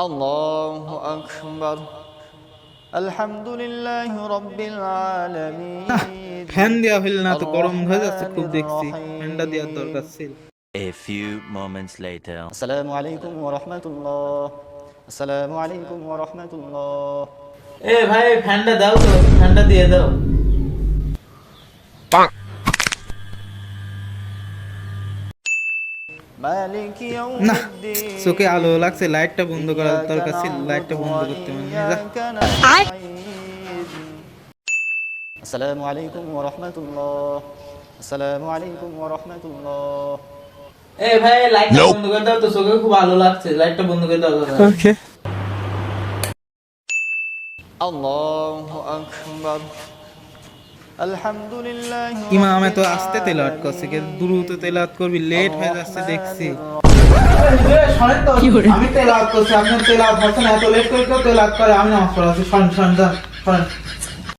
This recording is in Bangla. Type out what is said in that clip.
আল্লাহু আকবার আলহামদুলিল্লাহি রাব্বিল আলামিন। ফ্যান দেওয়া হইলে না তো গরম হয়ে যাচ্ছে খুব, দেখছি ফ্যানটা দেওয়ার দরকার ছিল। A few moments later. আসসালামু আলাইকুম ওয়া রাহমাতুল্লাহ। আসসালামু আলাইকুম ওয়া রাহমাতুল্লাহ। এ ভাই ফ্যানটা দাও তো, ফ্যানটা দিয়ে দাও। মালিকি না, ইয়াউমিদ্দিন। চোখে আলো লাগছে, লাইটটা বন্ধ করার দরকার ছিল, লাইটটা বন্ধ করতে মানে যা। আসসালামু আলাইকুম ওয়া রাহমাতুল্লাহ। আসসালামু আলাইকুম ওয়া রাহমাতুল্লাহ। এ ভাই লাইটটা বন্ধ করে দাও তো, চোখে খুব আলো লাগছে, লাইটটা বন্ধ করে দাও। ওকে। আল্লাহু আকবার আলহামদুলিল্লাহি। ইমামে তো আস্তে তেলাওয়াত করছে, কে দ্রুত তেলাওয়াত করবি, লেট হয়ে যাচ্ছে দেখছি। আমি তেলাওয়াত করছি, আপনি তেলাওয়াত করছেন, এত লেট করে কেউ তেলাওয়াত করে? আমি নামাজ পড়াচ্ছি, শোন শোন শোন।